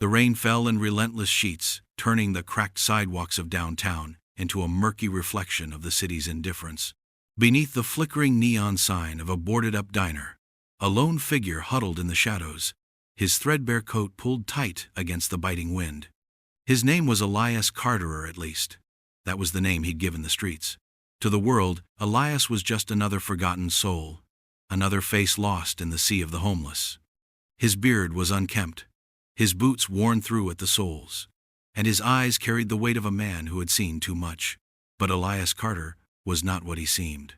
The rain fell in relentless sheets, turning the cracked sidewalks of downtown into a murky reflection of the city's indifference. Beneath the flickering neon sign of a boarded-up diner, a lone figure huddled in the shadows, his threadbare coat pulled tight against the biting wind. His name was Elias Carterer, at least. That was the name he'd given the streets. To the world, Elias was just another forgotten soul, another face lost in the sea of the homeless. His beard was unkempt, his boots worn through at the soles, and his eyes carried the weight of a man who had seen too much. But Elias Carter was not what he seemed.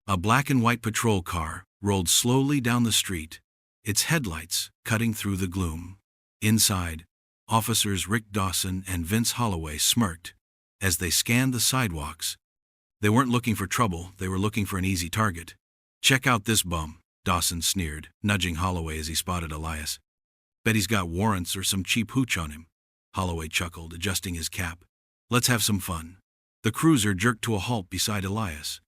A black and white patrol car rolled slowly down the street, its headlights cutting through the gloom. Inside, officers Rick Dawson and Vince Holloway smirked as they scanned the sidewalks. They weren't looking for trouble, they were looking for an easy target. "Check out this bum," Dawson sneered, nudging Holloway as he spotted Elias. "Bet he's got warrants or some cheap hooch on him." Holloway chuckled, adjusting his cap. "Let's have some fun." The cruiser jerked to a halt beside Elias.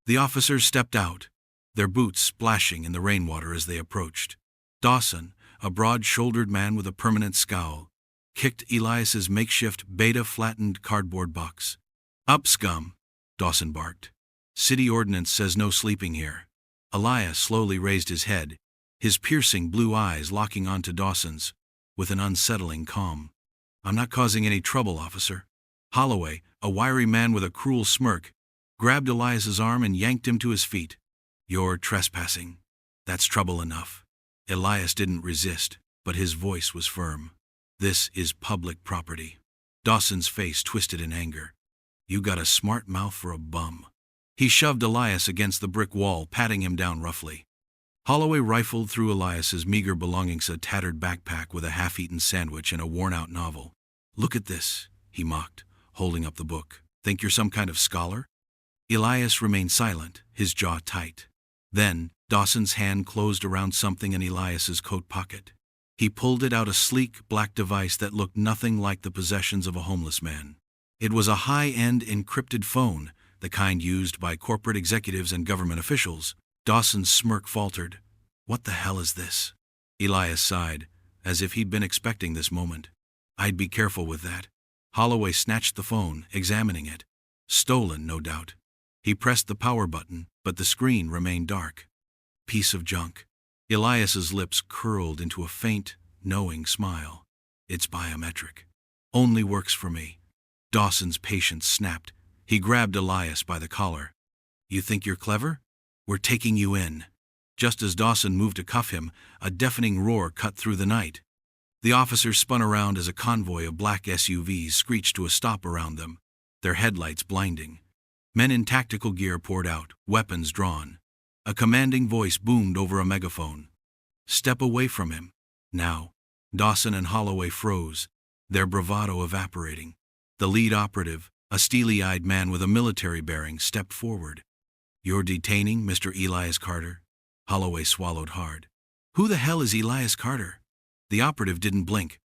The officers stepped out, their boots splashing in the rainwater as they approached. Dawson, a broad-shouldered man with a permanent scowl, kicked Elias's makeshift beta-flattened cardboard box. "Up, scum," Dawson barked. "City ordinance says no sleeping here." Elias slowly raised his head, his piercing blue eyes locking onto Dawson's with an unsettling calm. "I'm not causing any trouble, officer." Holloway, a wiry man with a cruel smirk, grabbed Elias's arm and yanked him to his feet. "You're trespassing. That's trouble enough." Elias didn't resist, but his voice was firm. "This is public property." Dawson's face twisted in anger. "You got a smart mouth for a bum." He shoved Elias against the brick wall, patting him down roughly. Holloway rifled through Elias's meager belongings, a tattered backpack with a half-eaten sandwich and a worn-out novel. "Look at this," he mocked, holding up the book. "Think you're some kind of scholar?" Elias remained silent, his jaw tight. Then, Dawson's hand closed around something in Elias's coat pocket. He pulled it out, a sleek, black device that looked nothing like the possessions of a homeless man. It was a high-end encrypted phone, the kind used by corporate executives and government officials. Dawson's smirk faltered. "What the hell is this?" Elias sighed, as if he'd been expecting this moment. "I'd be careful with that." Holloway snatched the phone, examining it. Stolen, no doubt. He pressed the power button, but the screen remained dark. "Piece of junk." Elias's lips curled into a faint, knowing smile. "It's biometric. Only works for me." Dawson's patience snapped. He grabbed Elias by the collar. "You think you're clever? We're taking you in." Just as Dawson moved to cuff him, a deafening roar cut through the night. The officers spun around as a convoy of black SUVs screeched to a stop around them, their headlights blinding. Men in tactical gear poured out, weapons drawn. A commanding voice boomed over a megaphone. "Step away from him." Now. Dawson and Holloway froze, their bravado evaporating. The lead operative, a steely-eyed man with a military bearing, stepped forward. "You're detaining Mr. Elias Carter?" Holloway swallowed hard. "Who the hell is Elias Carter?" The operative didn't blink.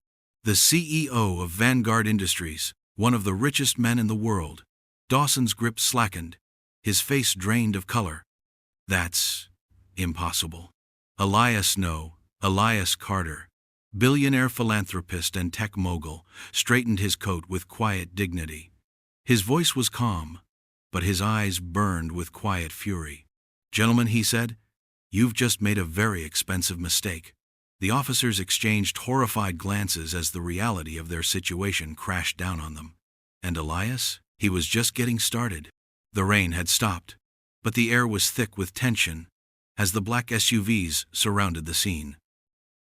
"The CEO of Vanguard Industries, one of the richest men in the world." Dawson's grip slackened, his face drained of color. "That's impossible." Elias Carter, billionaire philanthropist and tech mogul, straightened his coat with quiet dignity. His voice was calm, but his eyes burned with quiet fury. "Gentlemen," he said, "you've just made a very expensive mistake." The officers exchanged horrified glances as the reality of their situation crashed down on them. And Elias? He was just getting started. The rain had stopped, but the air was thick with tension as the black SUVs surrounded the scene.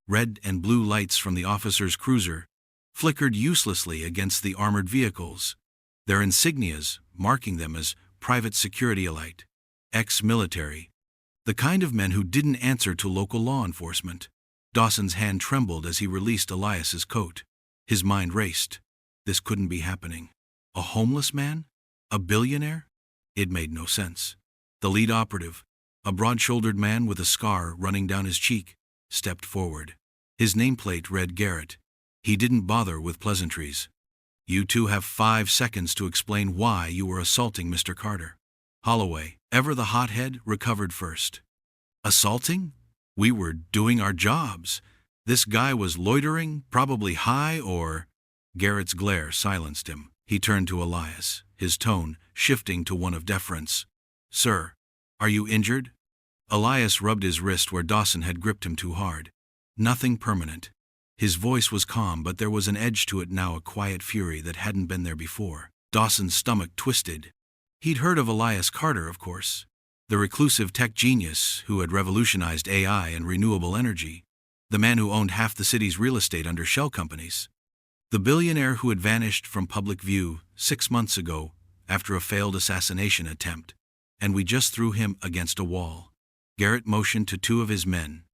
Red and blue lights from the officers' cruiser flickered uselessly against the armored vehicles, their insignias marking them as private security elite, ex-military, the kind of men who didn't answer to local law enforcement. Dawson's hand trembled as he released Elias's coat. His mind raced. This couldn't be happening. A homeless man? A billionaire? It made no sense. The lead operative, a broad-shouldered man with a scar running down his cheek, stepped forward. His nameplate read Garrett. He didn't bother with pleasantries. "You two have 5 seconds to explain why you were assaulting Mr. Carter." Holloway, ever the hothead, recovered first. "Assaulting? We were doing our jobs." This guy was loitering, probably high or... Garrett's glare silenced him. He turned to Elias, his tone shifting to one of deference. "Sir, are you injured?" Elias rubbed his wrist where Dawson had gripped him too hard. "Nothing permanent." His voice was calm, but there was an edge to it now, a quiet fury that hadn't been there before. Dawson's stomach twisted. He'd heard of Elias Carter, of course. The reclusive tech genius who had revolutionized AI and renewable energy. The man who owned half the city's real estate under shell companies. The billionaire who had vanished from public view 6 months ago after a failed assassination attempt. And we just threw him against a wall. Garrett motioned to 2 of his men.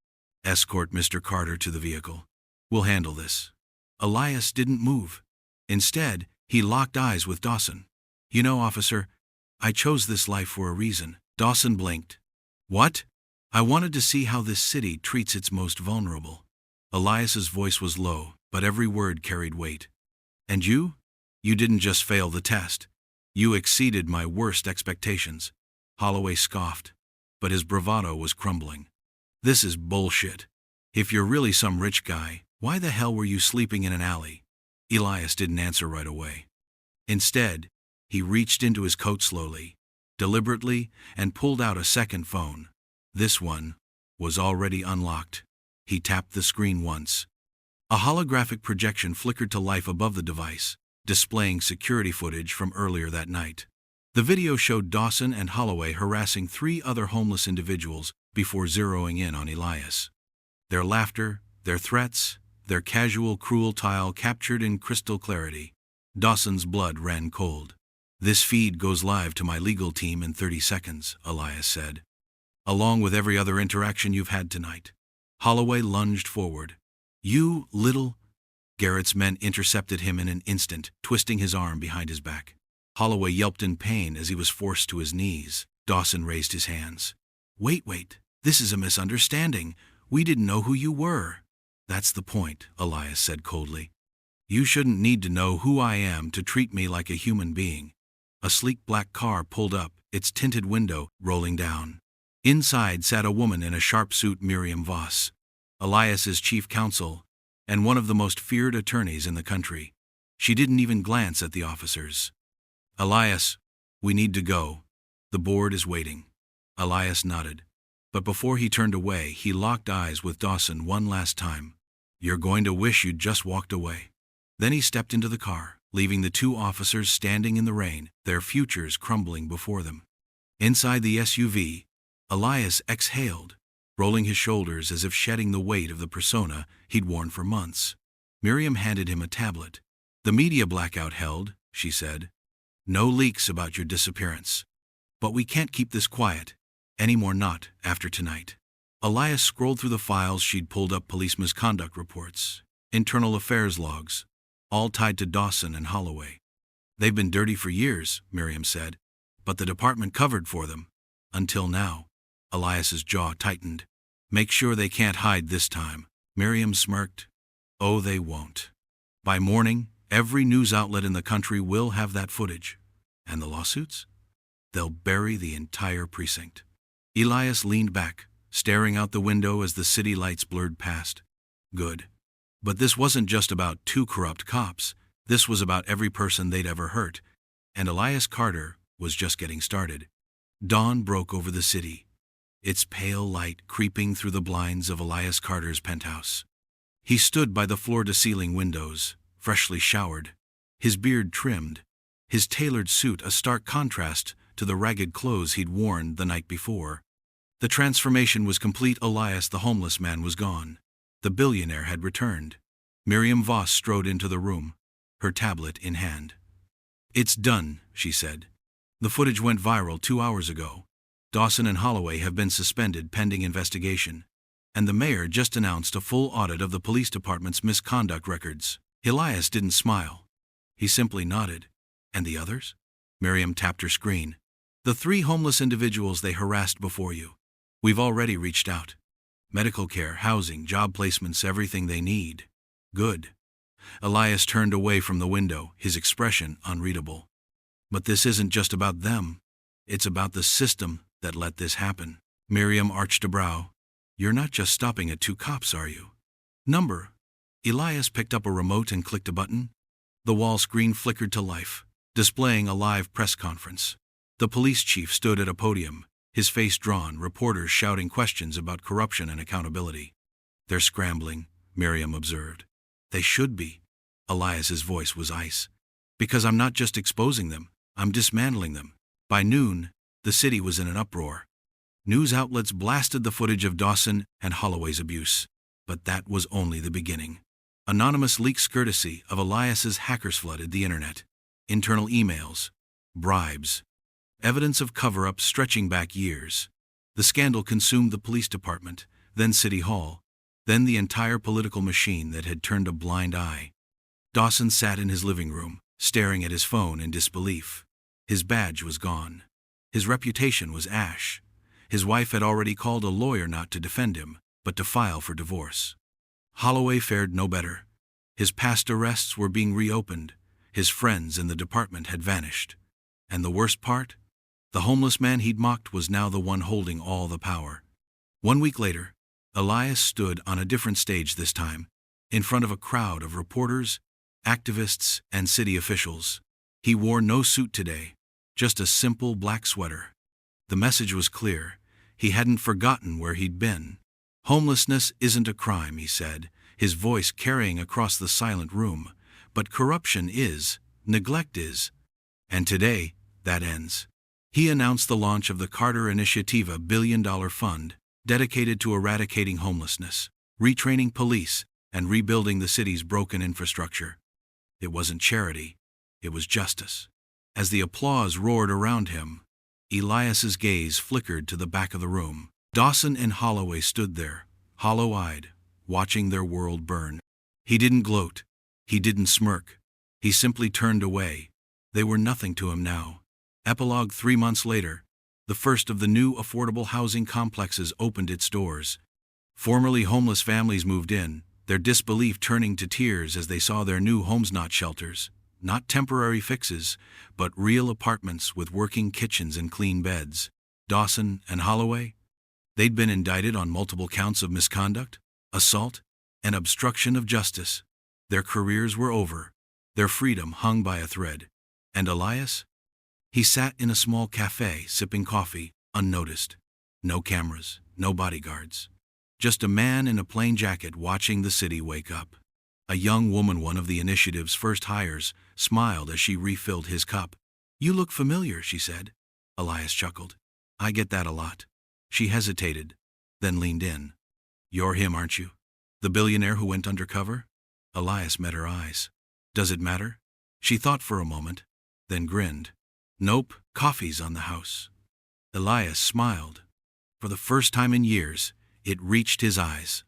"Escort Mr. Carter to the vehicle. We'll handle this." Elias didn't move. Instead, he locked eyes with Dawson. "You know, officer, I chose this life for a reason." Dawson blinked. "What?" "I wanted to see how this city treats its most vulnerable." Elias's voice was low, but every word carried weight. "And you? You didn't just fail the test. You exceeded my worst expectations." Holloway scoffed, but his bravado was crumbling. "This is bullshit. If you're really some rich guy, why the hell were you sleeping in an alley?" Elias didn't answer right away. Instead, he reached into his coat slowly, deliberately, and pulled out a second phone. This one was already unlocked. He tapped the screen once. A holographic projection flickered to life above the device, displaying security footage from earlier that night. The video showed Dawson and Holloway harassing 3 other homeless individuals before zeroing in on Elias. Their laughter, their threats, their casual cruelty captured in crystal clarity. Dawson's blood ran cold. "This feed goes live to my legal team in 30 seconds, Elias said. "Along with every other interaction you've had tonight." Holloway lunged forward. "You little..." Garrett's men intercepted him in an instant, twisting his arm behind his back. Holloway yelped in pain as he was forced to his knees. Dawson raised his hands. Wait, this is a misunderstanding. We didn't know who you were." "That's the point," Elias said coldly. "You shouldn't need to know who I am to treat me like a human being." A sleek black car pulled up, its tinted window rolling down. Inside sat a woman in a sharp suit, Miriam Voss, Elias's chief counsel, and one of the most feared attorneys in the country. She didn't even glance at the officers. "Elias, we need to go. The board is waiting." Elias nodded. But before he turned away, he locked eyes with Dawson one last time. "You're going to wish you'd just walked away." Then he stepped into the car, leaving the 2 officers standing in the rain, their futures crumbling before them. Inside the SUV, Elias exhaled, rolling his shoulders as if shedding the weight of the persona he'd worn for months. Miriam handed him a tablet. "The media blackout held," she said. "No leaks about your disappearance. But we can't keep this quiet. Any more, not after tonight." Elias scrolled through the files she'd pulled up: police misconduct reports, internal affairs logs, all tied to Dawson and Holloway. "They've been dirty for years," Miriam said, "but the department covered for them. Until now." Elias's jaw tightened. "Make sure they can't hide this time." Miriam smirked. "Oh, they won't. By morning, every news outlet in the country will have that footage. And the lawsuits? They'll bury the entire precinct." Elias leaned back, staring out the window as the city lights blurred past. Good. But this wasn't just about 2 corrupt cops. This was about every person they'd ever hurt. And Elias Carter was just getting started. Dawn broke over the city, its pale light creeping through the blinds of Elias Carter's penthouse. He stood by the floor-to-ceiling windows, freshly showered, his beard trimmed, his tailored suit a stark contrast to the ragged clothes he'd worn the night before. The transformation was complete. Elias, the homeless man, was gone. The billionaire had returned. Miriam Voss strode into the room, her tablet in hand. "It's done," she said. "The footage went viral 2 hours ago. Dawson and Holloway have been suspended pending investigation. And the mayor just announced a full audit of the police department's misconduct records." Elias didn't smile. He simply nodded. "And the others?" Miriam tapped her screen. "The 3 homeless individuals they harassed before you. We've already reached out. Medical care, housing, job placements, everything they need." "Good." Elias turned away from the window, his expression unreadable. "But this isn't just about them. It's about the system that let this happen." Miriam arched a brow. "You're not just stopping at 2 cops, are you?" Number. Elias picked up a remote and clicked a button. The wall screen flickered to life, displaying a live press conference. The police chief stood at a podium, his face drawn, reporters shouting questions about corruption and accountability. "They're scrambling," Miriam observed. "They should be." Elias's voice was ice. "Because I'm not just exposing them, I'm dismantling them." By noon, the city was in an uproar. News outlets blasted the footage of Dawson and Holloway's abuse. But that was only the beginning. Anonymous leaks courtesy of Elias's hackers flooded the internet. Internal emails, bribes, evidence of cover-up stretching back years. The scandal consumed the police department, then City Hall, then the entire political machine that had turned a blind eye. Dawson sat in his living room, staring at his phone in disbelief. His badge was gone. His reputation was ash. His wife had already called a lawyer not to defend him, but to file for divorce. Holloway fared no better. His past arrests were being reopened. His friends in the department had vanished. And the worst part? The homeless man he'd mocked was now the one holding all the power. 1 week later, Elias stood on a different stage this time, in front of a crowd of reporters, activists, and city officials. He wore no suit today, just a simple black sweater. The message was clear. He hadn't forgotten where he'd been. "Homelessness isn't a crime," he said, his voice carrying across the silent room. "But corruption is, neglect is. And today, that ends." He announced the launch of the Carter Initiative, a $1 billion fund dedicated to eradicating homelessness, retraining police, and rebuilding the city's broken infrastructure. It wasn't charity, it was justice. As the applause roared around him, Elias's gaze flickered to the back of the room. Dawson and Holloway stood there, hollow-eyed, watching their world burn. He didn't gloat. He didn't smirk. He simply turned away. They were nothing to him now. Epilogue: 3 months later, the first of the new affordable housing complexes opened its doors. Formerly homeless families moved in, their disbelief turning to tears as they saw their new homes not shelters, not temporary fixes, but real apartments with working kitchens and clean beds. Dawson and Holloway? They'd been indicted on multiple counts of misconduct, assault, and obstruction of justice. Their careers were over, their freedom hung by a thread. And Elias? He sat in a small cafe sipping coffee, unnoticed. No cameras, no bodyguards. Just a man in a plain jacket watching the city wake up. A young woman, one of the initiative's first hires, smiled as she refilled his cup. "You look familiar," she said. Elias chuckled. "I get that a lot." She hesitated, then leaned in. "You're him, aren't you? The billionaire who went undercover?" Elias met her eyes. "Does it matter?" She thought for a moment, then grinned. "Nope, coffee's on the house." Elias smiled. For the first time in years, it reached his eyes.